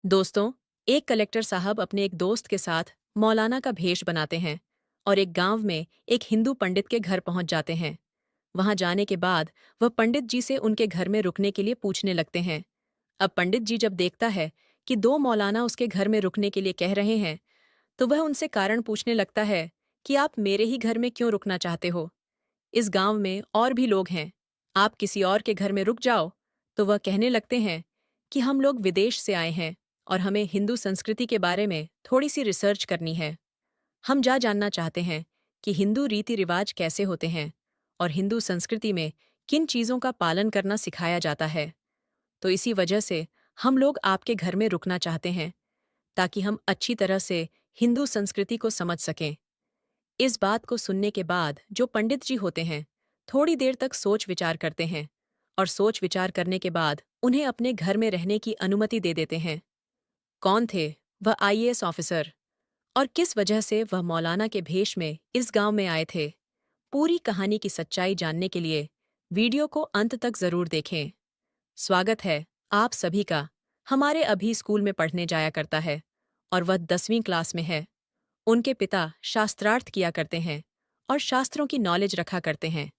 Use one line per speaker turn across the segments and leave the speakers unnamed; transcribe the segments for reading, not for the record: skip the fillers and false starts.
दोस्तों, एक कलेक्टर साहब अपने एक दोस्त के साथ मौलाना का भेष बनाते हैं और एक गांव में एक हिंदू पंडित के घर पहुंच जाते हैं। वहां जाने के बाद वह पंडित जी से उनके घर में रुकने के लिए पूछने लगते हैं। अब पंडित जी जब देखता है कि दो मौलाना उसके घर में रुकने के लिए कह रहे हैं, तो वह उनसे कारण पूछने लगता है कि आप मेरे ही घर में क्यों रुकना चाहते हो? इस गांव में और भी लोग हैं, आप किसी और के घर में रुक जाओ। तो वह कहने लगते हैं कि हम लोग विदेश से आए हैं और हमें हिंदू संस्कृति के बारे में थोड़ी सी रिसर्च करनी है। हम जानना चाहते हैं कि हिंदू रीति रिवाज कैसे होते हैं और हिंदू संस्कृति में किन चीज़ों का पालन करना सिखाया जाता है। तो इसी वजह से हम लोग आपके घर में रुकना चाहते हैं, ताकि हम अच्छी तरह से हिंदू संस्कृति को समझ सकें। इस बात को सुनने के बाद जो पंडित जी होते हैं, थोड़ी देर तक सोच विचार करते हैं और सोच विचार करने के बाद उन्हें अपने घर में रहने की अनुमति दे देते हैं। कौन थे वह आईएएस ऑफिसर और किस वजह से वह मौलाना के भेष में इस गांव में आए थे? पूरी कहानी की सच्चाई जानने के लिए वीडियो को अंत तक जरूर देखें। स्वागत है आप सभी का। हमारे अभी स्कूल में पढ़ने जाया करता है और वह 10वीं क्लास में है। उनके पिता शास्त्रार्थ किया करते हैं और शास्त्रों की नॉलेज रखा करते हैं।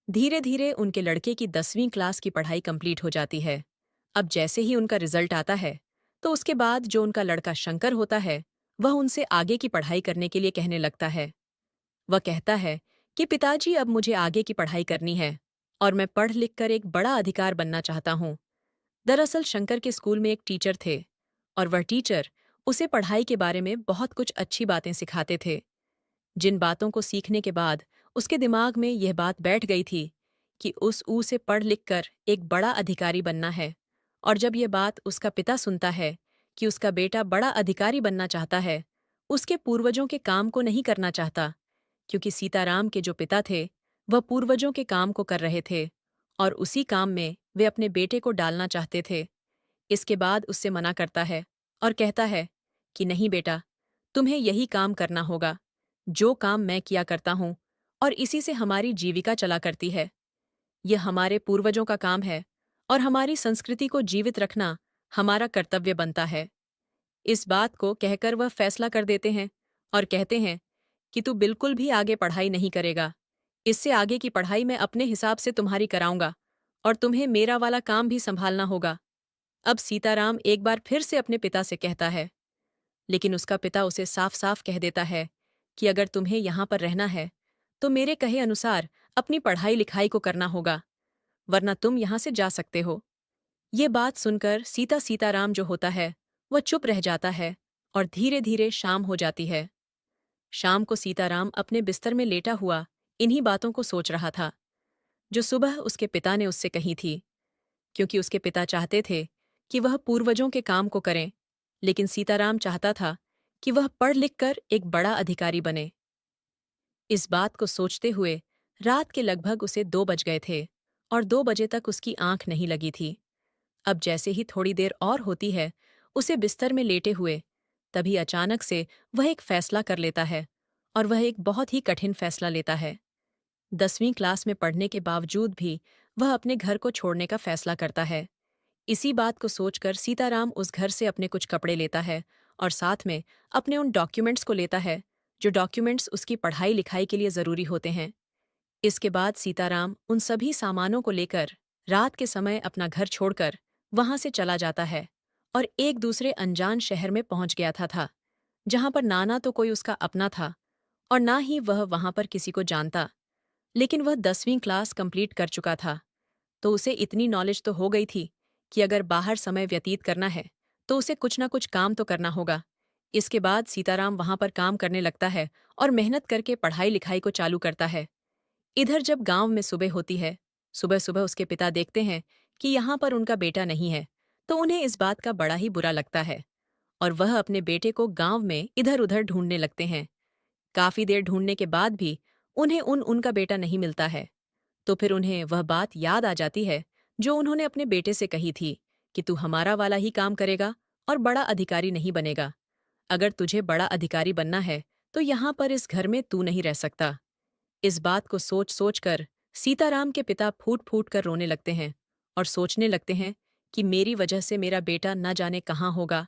धीरे धीरे उनके लड़के की 10वीं क्लास की पढ़ाई कंप्लीट हो जाती है। अब जैसे ही उनका रिजल्ट आता है, तो उसके बाद जो उनका लड़का शंकर होता है, वह उनसे आगे की पढ़ाई करने के लिए कहने लगता है। वह कहता है कि पिताजी, अब मुझे आगे की पढ़ाई करनी है और मैं पढ़ लिख कर एक बड़ा अधिकार बनना चाहता हूँ। दरअसल शंकर के स्कूल में एक टीचर थे और वह टीचर उसे पढ़ाई के बारे में बहुत कुछ अच्छी बातें सिखाते थे, जिन बातों को सीखने के बाद उसके दिमाग में यह बात बैठ गई थी कि उस से पढ़ लिख कर एक बड़ा अधिकारी बनना है। और जब यह बात उसका पिता सुनता है कि उसका बेटा बड़ा अधिकारी बनना चाहता है, उसके पूर्वजों के काम को नहीं करना चाहता, क्योंकि सीताराम के जो पिता थे वह पूर्वजों के काम को कर रहे थे और उसी काम में वे अपने बेटे को डालना चाहते थे। इसके बाद उससे मना करता है और कहता है कि नहीं बेटा, तुम्हें यही काम करना होगा जो काम मैं किया करता हूँ, और इसी से हमारी जीविका चला करती है। यह हमारे पूर्वजों का काम है और हमारी संस्कृति को जीवित रखना हमारा कर्तव्य बनता है। इस बात को कहकर वह फैसला कर देते हैं और कहते हैं कि तू बिल्कुल भी आगे पढ़ाई नहीं करेगा। इससे आगे की पढ़ाई मैं अपने हिसाब से तुम्हारी कराऊंगा और तुम्हें मेरा वाला काम भी संभालना होगा। अब सीताराम एक बार फिर से अपने पिता से कहता है, लेकिन उसका पिता उसे साफ साफ कह देता है कि अगर तुम्हें यहाँ पर रहना है, तो मेरे कहे अनुसार अपनी पढ़ाई लिखाई को करना होगा, वरना तुम यहाँ से जा सकते हो। ये बात सुनकर सीताराम जो होता है, वह चुप रह जाता है और धीरे धीरे शाम हो जाती है। शाम को सीताराम अपने बिस्तर में लेटा हुआ इन्हीं बातों को सोच रहा था, जो सुबह उसके पिता ने उससे कही थी, क्योंकि उसके पिता चाहते थे कि वह पूर्वजों के काम को करें, लेकिन सीताराम चाहता था कि वह पढ़ लिख कर एक बड़ा अधिकारी बने। इस बात को सोचते हुए रात के लगभग उसे 2 बज गए थे और 2 बजे तक उसकी आंख नहीं लगी थी। अब जैसे ही थोड़ी देर और होती है उसे बिस्तर में लेटे हुए, तभी अचानक से वह एक फैसला कर लेता है, और वह एक बहुत ही कठिन फैसला लेता है। 10वीं क्लास में पढ़ने के बावजूद भी वह अपने घर को छोड़ने का फैसला करता है। इसी बात को सोचकर सीताराम उस घर से अपने कुछ कपड़े लेता है और साथ में अपने उन डॉक्यूमेंट्स को लेता है, जो डॉक्यूमेंट्स उसकी पढ़ाई लिखाई के लिए ज़रूरी होते हैं। इसके बाद सीताराम उन सभी सामानों को लेकर रात के समय अपना घर छोड़कर वहां से चला जाता है और एक दूसरे अनजान शहर में पहुंच गया था, जहां पर ना तो कोई उसका अपना था और ना ही वह वहां पर किसी को जानता। लेकिन वह 10वीं क्लास कंप्लीट कर चुका था, तो उसे इतनी नॉलेज तो हो गई थी कि अगर बाहर समय व्यतीत करना है तो उसे कुछ ना कुछ काम तो करना होगा। इसके बाद सीताराम वहां पर काम करने लगता है और मेहनत करके पढ़ाई लिखाई को चालू करता है। इधर जब गांव में सुबह होती है, सुबह सुबह उसके पिता देखते हैं कि यहाँ पर उनका बेटा नहीं है, तो उन्हें इस बात का बड़ा ही बुरा लगता है और वह अपने बेटे को गांव में इधर उधर ढूंढने लगते हैं। काफी देर ढूंढने के बाद भी उन्हें उनका बेटा नहीं मिलता है। तो फिर उन्हें वह बात याद आ जाती है जो उन्होंने अपने बेटे से कही थी कि तू हमारा वाला ही काम करेगा और बड़ा अधिकारी नहीं बनेगा। अगर तुझे बड़ा अधिकारी बनना है तो यहाँ पर इस घर में तू नहीं रह सकता। इस बात को सोच सोच कर सीताराम के पिता फूट फूट कर रोने लगते हैं और सोचने लगते हैं कि मेरी वजह से मेरा बेटा न जाने कहाँ होगा,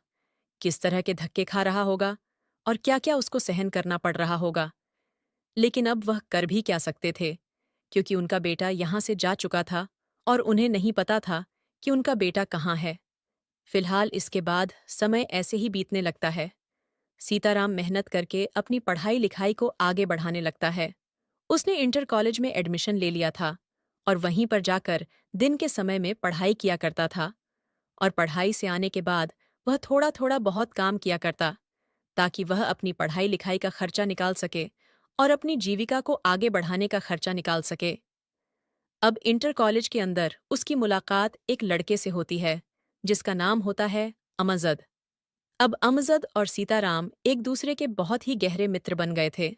किस तरह के धक्के खा रहा होगा और क्या-क्या उसको सहन करना पड़ रहा होगा। लेकिन अब वह कर भी क्या सकते थे, क्योंकि उनका बेटा यहाँ से जा चुका था और उन्हें नहीं पता था कि उनका बेटा कहाँ है। फिलहाल इसके बाद समय ऐसे ही बीतने लगता है। सीताराम मेहनत करके अपनी पढ़ाई-लिखाई को आगे बढ़ाने लगता है। उसने इंटर कॉलेज में एडमिशन ले लिया था और वहीं पर जाकर दिन के समय में पढ़ाई किया करता था और पढ़ाई से आने के बाद वह थोड़ा-थोड़ा बहुत काम किया करता, ताकि वह अपनी पढ़ाई-लिखाई का खर्चा निकाल सके और अपनी जीविका को आगे बढ़ाने का खर्चा निकाल सके। अब इंटर कॉलेज के अंदर उसकी मुलाकात एक लड़के से होती है, जिसका नाम होता है अमजद। अब अमजद और सीताराम एक दूसरे के बहुत ही गहरे मित्र बन गए थे।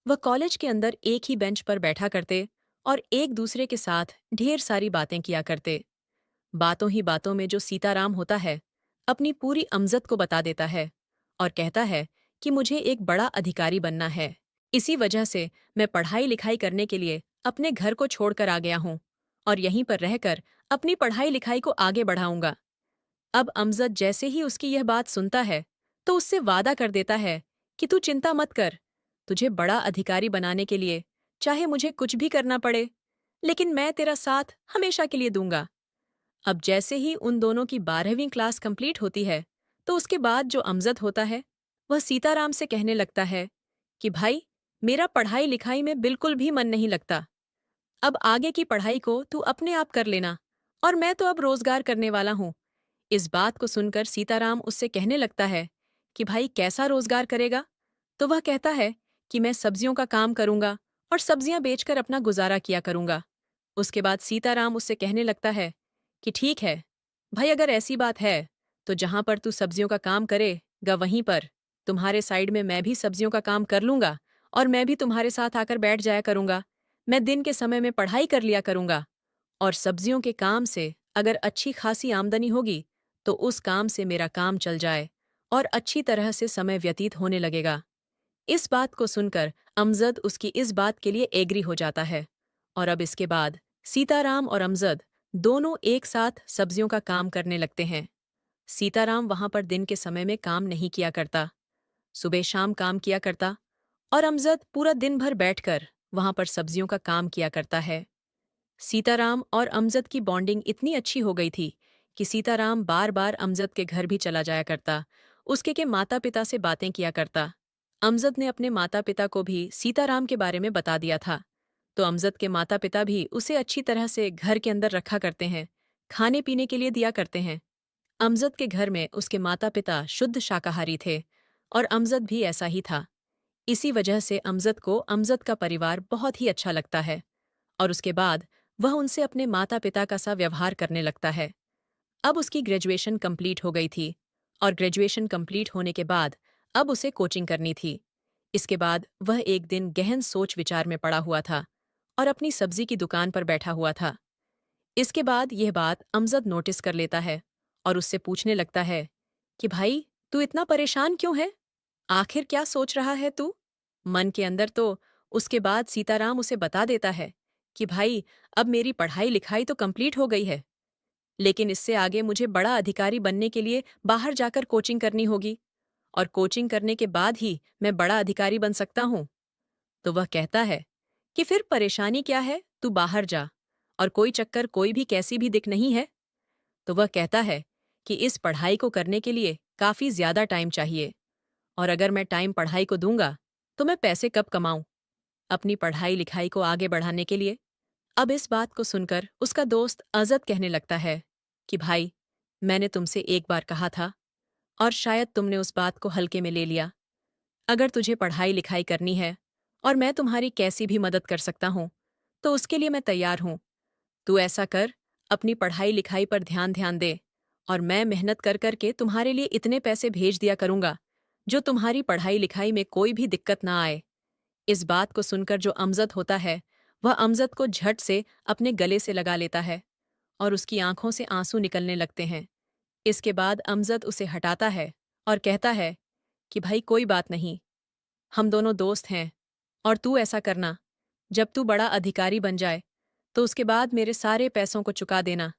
वह कॉलेज के अंदर एक ही बेंच पर बैठा करते और एक दूसरे के साथ ढेर सारी बातें किया करते। बातों ही बातों में जो सीताराम होता है, अपनी पूरी अमजद को बता देता है और कहता है कि मुझे एक बड़ा अधिकारी बनना है। इसी वजह से मैं पढ़ाई-लिखाई करने के लिए अपने घर को छोड़कर आ गया हूँ और यहीं पर रहकर अपनी पढ़ाई-लिखाई को आगे बढ़ाऊंगा। अब अमजद जैसे ही उसकी यह बात सुनता है, तो उससे वादा कर देता है कि तू चिंता मत कर, तुझे बड़ा अधिकारी बनाने के लिए चाहे मुझे कुछ भी करना पड़े, लेकिन मैं तेरा साथ हमेशा के लिए दूंगा। अब जैसे ही उन दोनों की 12वीं क्लास कंप्लीट होती है, तो उसके बाद जो अमजद होता है, वह सीताराम से कहने लगता है कि भाई, मेरा पढ़ाई लिखाई में बिल्कुल भी मन नहीं लगता। अब आगे की पढ़ाई को तू अपने आप कर लेना और मैं तो अब रोजगार करने वाला हूँ। इस बात को सुनकर सीताराम उससे कहने लगता है कि भाई कैसा रोजगार करेगा? तो वह कहता है कि मैं सब्जियों का काम करूंगा और सब्जियां बेचकर अपना गुजारा किया करूंगा। उसके बाद सीताराम उससे कहने लगता है कि ठीक है, भाई अगर ऐसी बात है, तो जहां पर तू सब्जियों का काम करेगा वहीं पर तुम्हारे साइड में मैं भी सब्जियों का काम कर लूंगा और मैं भी तुम्हारे साथ आकर बैठ जाया करूंगा। मैं दिन के समय में पढ़ाई कर लिया करूंगा और सब्जियों के काम से अगर अच्छी खासी आमदनी होगी, तो उस काम से मेरा काम चल जाए और अच्छी तरह से समय व्यतीत होने लगेगा। इस बात को सुनकर अमजद उसकी इस बात के लिए एग्री हो जाता है और अब इसके बाद सीताराम और अमजद दोनों एक साथ सब्जियों का काम करने लगते हैं। सीताराम वहां पर दिन के समय में काम नहीं किया करता, सुबह शाम काम किया करता और अमजद पूरा दिन भर बैठकर वहां पर सब्जियों का काम किया करता है। सीताराम और अमजद की बॉन्डिंग इतनी अच्छी हो गई थी कि सीताराम बार बार अमजद के घर भी चला जाया करता, उसके के माता पिता से बातें किया करता। अमजद ने अपने माता पिता को भी सीताराम के बारे में बता दिया था, तो अमजद के माता पिता भी उसे अच्छी तरह से घर के अंदर रखा करते हैं, खाने पीने के लिए दिया करते हैं। अमजद के घर में उसके माता पिता शुद्ध शाकाहारी थे और अमजद भी ऐसा ही था। इसी वजह से अमजद को अमजद का परिवार बहुत ही अच्छा लगता है और उसके बाद वह उनसे अपने माता पिता का सा व्यवहार करने लगता है। अब उसकी ग्रेजुएशन कंप्लीट हो गई थी और ग्रेजुएशन कंप्लीट होने के बाद अब उसे कोचिंग करनी थी। इसके बाद वह एक दिन गहन सोच विचार में पड़ा हुआ था और अपनी सब्जी की दुकान पर बैठा हुआ था। इसके बाद यह बात अमजद नोटिस कर लेता है और उससे पूछने लगता है कि भाई, तू इतना परेशान क्यों है? आखिर क्या सोच रहा है तू? मन के अंदर तो उसके बाद सीताराम उसे बता देता है कि भाई, अब मेरी पढ़ाई लिखाई तो कंप्लीट हो गई है, लेकिन इससे आगे मुझे बड़ा अधिकारी बनने के लिए बाहर जाकर कोचिंग करनी होगी और कोचिंग करने के बाद ही मैं बड़ा अधिकारी बन सकता हूँ। तो वह कहता है कि फिर परेशानी क्या है, तू बाहर जा और कोई चक्कर कोई भी कैसी भी दिख नहीं है। तो वह कहता है कि इस पढ़ाई को करने के लिए काफी ज्यादा टाइम चाहिए और अगर मैं टाइम पढ़ाई को दूंगा, तो मैं पैसे कब कमाऊं अपनी पढ़ाई लिखाई को आगे बढ़ाने के लिए। अब इस बात को सुनकर उसका दोस्त अजद कहने लगता है कि भाई, मैंने तुमसे एक बार कहा था और शायद तुमने उस बात को हल्के में ले लिया। अगर तुझे पढ़ाई लिखाई करनी है और मैं तुम्हारी कैसी भी मदद कर सकता हूँ, तो उसके लिए मैं तैयार हूँ। तू ऐसा कर, अपनी पढ़ाई लिखाई पर ध्यान ध्यान दे और मैं मेहनत कर करके तुम्हारे लिए इतने पैसे भेज दिया करूंगा जो तुम्हारी पढ़ाई लिखाई में कोई भी दिक्कत ना आए। इस बात को सुनकर जो अमजद होता है, वह अमजद को झट से अपने गले से लगा लेता है और उसकी आंखों से आंसू निकलने लगते हैं। इसके बाद अमजद उसे हटाता है और कहता है कि भाई कोई बात नहीं, हम दोनों दोस्त हैं और तू ऐसा करना, जब तू बड़ा अधिकारी बन जाए, तो उसके बाद मेरे सारे पैसों को चुका देना।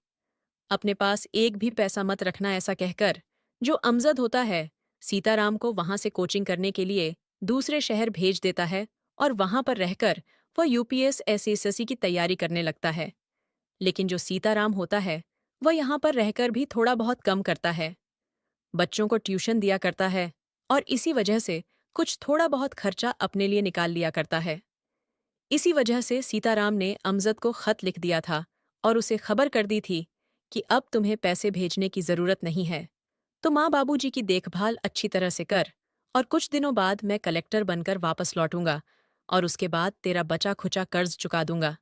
अपने पास एक भी पैसा मत रखना, ऐसा कहकर जो अमजद होता है सीताराम को वहां से कोचिंग करने के लिए दूसरे शहर भेज देता है और वहां पर रहकर वह यूपीएस एसएससी की तैयारी करने लगता है। लेकिन जो सीताराम होता है वह यहाँ पर रहकर भी थोड़ा बहुत कम करता है, बच्चों को ट्यूशन दिया करता है और इसी वजह से कुछ थोड़ा बहुत खर्चा अपने लिए निकाल लिया करता है। इसी वजह से सीताराम ने अमजद को खत लिख दिया था और उसे खबर कर दी थी कि अब तुम्हें पैसे भेजने की जरूरत नहीं है, तो माँ बाबूजी की देखभाल अच्छी तरह से कर और कुछ दिनों बाद मैं कलेक्टर बनकर वापस लौटूंगा और उसके बाद तेरा बचा खुचा कर्ज चुका दूंगा।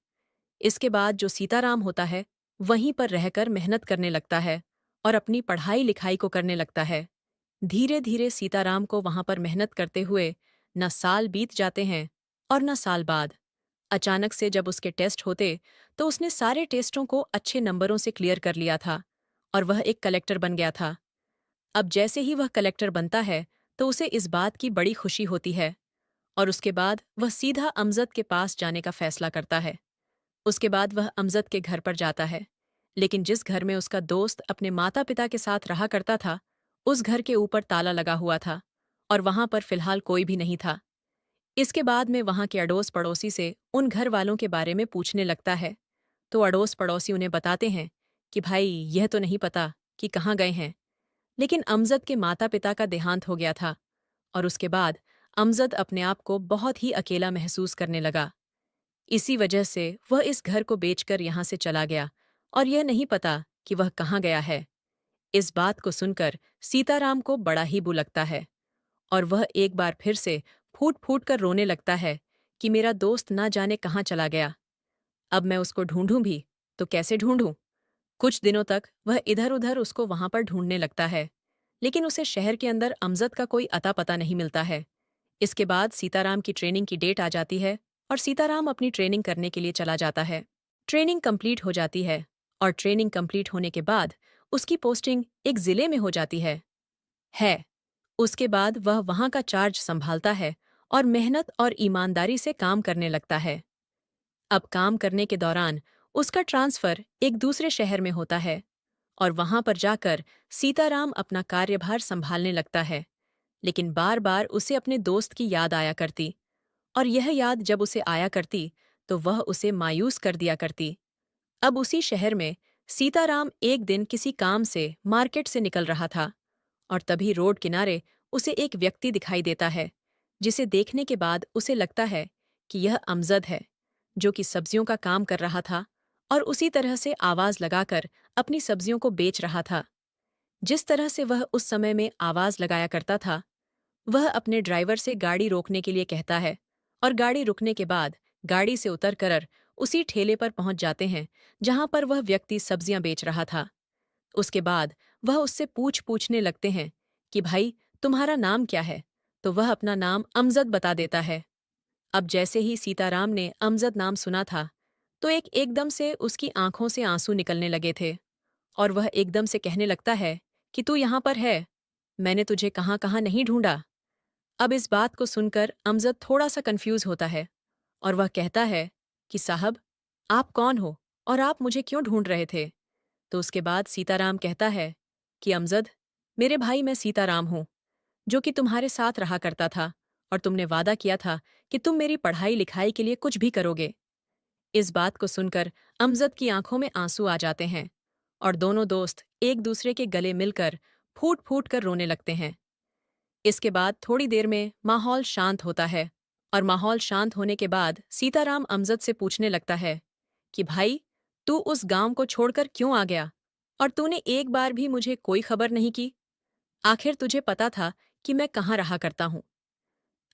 इसके बाद जो सीताराम होता है वहीं पर रहकर मेहनत करने लगता है और अपनी पढ़ाई लिखाई को करने लगता है। धीरे धीरे सीताराम को वहां पर मेहनत करते हुए न साल बीत जाते हैं और न साल बाद अचानक से जब उसके टेस्ट होते तो उसने सारे टेस्टों को अच्छे नंबरों से क्लियर कर लिया था और वह एक कलेक्टर बन गया था। अब जैसे ही वह कलेक्टर बनता है तो उसे इस बात की बड़ी खुशी होती है और उसके बाद वह सीधा अमजद के पास जाने का फैसला करता है। उसके बाद वह अमजद के घर पर जाता है, लेकिन जिस घर में उसका दोस्त अपने माता पिता के साथ रहा करता था उस घर के ऊपर ताला लगा हुआ था और वहां पर फिलहाल कोई भी नहीं था। इसके बाद में वहां के अड़ोस पड़ोसी से उन घर वालों के बारे में पूछने लगता है, तो अड़ोस पड़ोसी उन्हें बताते हैं कि भाई यह तो नहीं पता कि कहाँ गए हैं। लेकिन अमजद के माता पिता का देहांत हो गया था और उसके बाद अमजद अपने आप को बहुत ही अकेला महसूस करने लगा। इसी वजह से वह इस घर को बेचकर यहाँ से चला गया और यह नहीं पता कि वह कहाँ गया है। इस बात को सुनकर सीताराम को बड़ा ही बुरा लगता है और वह एक बार फिर से फूट फूट कर रोने लगता है कि मेरा दोस्त ना जाने कहाँ चला गया। अब मैं उसको ढूंढूं भी तो कैसे ढूंढूं। कुछ दिनों तक वह इधर उधर उसको वहां पर ढूंढने लगता है, लेकिन उसे शहर के अंदर अमजद का कोई अता पता नहीं मिलता है। इसके बाद सीताराम की ट्रेनिंग की डेट आ जाती है और सीताराम अपनी ट्रेनिंग करने के लिए चला जाता है। ट्रेनिंग कंप्लीट हो जाती है और ट्रेनिंग कंप्लीट होने के बाद उसकी पोस्टिंग एक जिले में हो जाती है। उसके बाद वह वहां का चार्ज संभालता है और मेहनत और ईमानदारी से काम करने लगता है। अब काम करने के दौरान उसका ट्रांसफर एक दूसरे शहर में होता है और वहां पर जाकर सीताराम अपना कार्यभार संभालने लगता है, लेकिन बार बार उसे अपने दोस्त की याद आया करती और यह याद जब उसे आया करती तो वह उसे मायूस कर दिया करती। अब उसी शहर में सीताराम एक दिन किसी काम से मार्केट से निकल रहा था और तभी रोड किनारे उसे एक व्यक्ति दिखाई देता है, जिसे देखने के बाद उसे लगता है कि यह अमजद है, जो कि सब्जियों का काम कर रहा था और उसी तरह से आवाज लगाकर अपनी सब्जियों को बेच रहा था। जिस तरह से वह उस समय में आवाज लगाया करता था, वह अपने ड्राइवर से गाड़ी रोकने के लिए कहता है और गाड़ी रुकने के बाद गाड़ी से उतर कर उसी ठेले पर पहुंच जाते हैं जहां पर वह व्यक्ति सब्जियां बेच रहा था। उसके बाद वह उससे पूछने लगते हैं कि भाई तुम्हारा नाम क्या है, तो वह अपना नाम अमजद बता देता है। अब जैसे ही सीताराम ने अमजद नाम सुना था तो एकदम से उसकी आंखों से आंसू निकलने लगे थे और वह एकदम से कहने लगता है कि तू यहाँ पर है, मैंने तुझे कहाँ कहाँ नहीं ढूंढा। अब इस बात को सुनकर अमजद थोड़ा सा कंफ्यूज होता है और वह कहता है कि साहब, आप कौन हो और आप मुझे क्यों ढूंढ रहे थे। तो उसके बाद सीताराम कहता है कि अमजद, मेरे भाई मैं सीताराम हूं, जो कि तुम्हारे साथ रहा करता था और तुमने वादा किया था कि तुम मेरी पढ़ाई लिखाई के लिए कुछ भी करोगे। इस बात को सुनकर अमजद की आंखों में आंसू आ जाते हैं और दोनों दोस्त एक दूसरे के गले मिलकर फूट फूट कर रोने लगते हैं। इसके बाद थोड़ी देर में माहौल शांत होता है और माहौल शांत होने के बाद सीताराम अमजद से पूछने लगता है कि भाई, तू उस गांव को छोड़कर क्यों आ गया और तूने एक बार भी मुझे कोई खबर नहीं की। आखिर तुझे पता था कि मैं कहाँ रहा करता हूँ।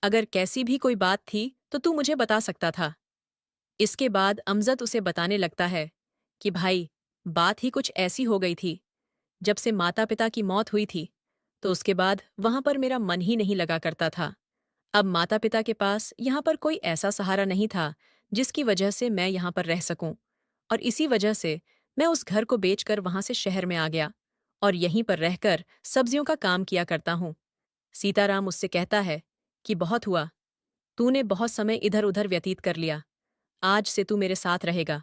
अगर कैसी भी कोई बात थी तो तू मुझे बता सकता था। इसके बाद अमजद उसे बताने लगता है कि भाई, बात ही कुछ ऐसी हो गई थी, जब से माता पिता की मौत हुई थी तो उसके बाद वहां पर मेरा मन ही नहीं लगा करता था। अब माता पिता के पास यहाँ पर कोई ऐसा सहारा नहीं था जिसकी वजह से मैं यहाँ पर रह सकूं, और इसी वजह से मैं उस घर को बेचकर वहां से शहर में आ गया और यहीं पर रहकर सब्जियों का काम किया करता हूँ। सीताराम उससे कहता है कि बहुत हुआ, तूने बहुत समय इधर उधर व्यतीत कर लिया, आज से तू मेरे साथ रहेगा।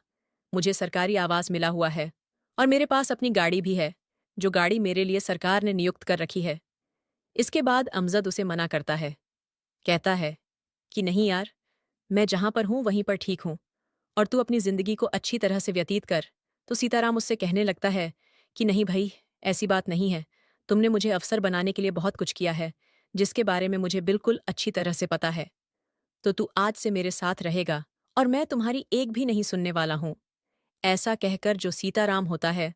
मुझे सरकारी आवास मिला हुआ है और मेरे पास अपनी गाड़ी भी है, जो गाड़ी मेरे लिए सरकार ने नियुक्त कर रखी है। इसके बाद अमजद उसे मना करता है, कहता है कि नहीं यार, मैं जहाँ पर हूँ वहीं पर ठीक हूँ और तू अपनी ज़िंदगी को अच्छी तरह से व्यतीत कर। तो सीताराम उससे कहने लगता है कि नहीं भाई, ऐसी बात नहीं है। तुमने मुझे अफ़सर बनाने के लिए बहुत कुछ किया है, जिसके बारे में मुझे बिल्कुल अच्छी तरह से पता है। तो तू आज से मेरे साथ रहेगा और मैं तुम्हारी एक भी नहीं सुनने वाला हूँ। ऐसा कहकर जो सीताराम होता है,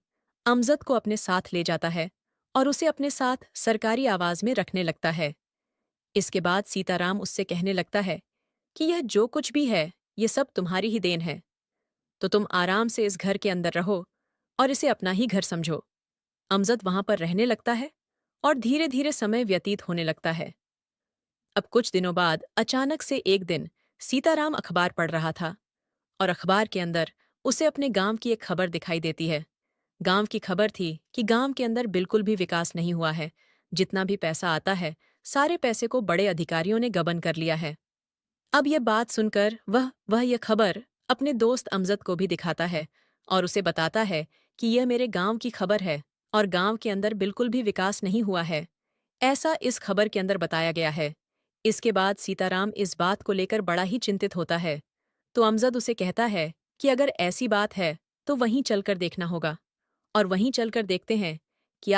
अमजद को अपने साथ ले जाता है और उसे अपने साथ सरकारी आवाज़ में रखने लगता है। इसके बाद सीताराम उससे कहने लगता है कि यह जो कुछ भी है, ये सब तुम्हारी ही देन है। तो तुम आराम से इस घर के अंदर रहो और इसे अपना ही घर समझो। अमजद वहां पर रहने लगता है और धीरे धीरे समय व्यतीत होने लगता है। अब कुछ दिनों बाद अचानक से एक दिन सीताराम अखबार पढ़ रहा था और अखबार के अंदर उसे अपने गांव की एक खबर दिखाई देती है। गांव की खबर थी कि गांव के अंदर बिल्कुल भी विकास नहीं हुआ है। जितना भी पैसा आता है, सारे पैसे को बड़े अधिकारियों ने गबन कर लिया है। अब यह बात सुनकर वह यह खबर अपने दोस्त अमजद को भी दिखाता है और उसे बताता है कि यह मेरे गांव की खबर है और गांव के अंदर बिल्कुल भी विकास नहीं हुआ है। ऐसा इस खबर के अंदर बताया गया है। इसके बाद सीताराम इस बात को लेकर बड़ा ही चिंतित होता है। तो अमजद उसे कहता है कि अगर ऐसी बात है तो वहीं चलकर देखना होगा और वहीं चलकर देखते हैं कि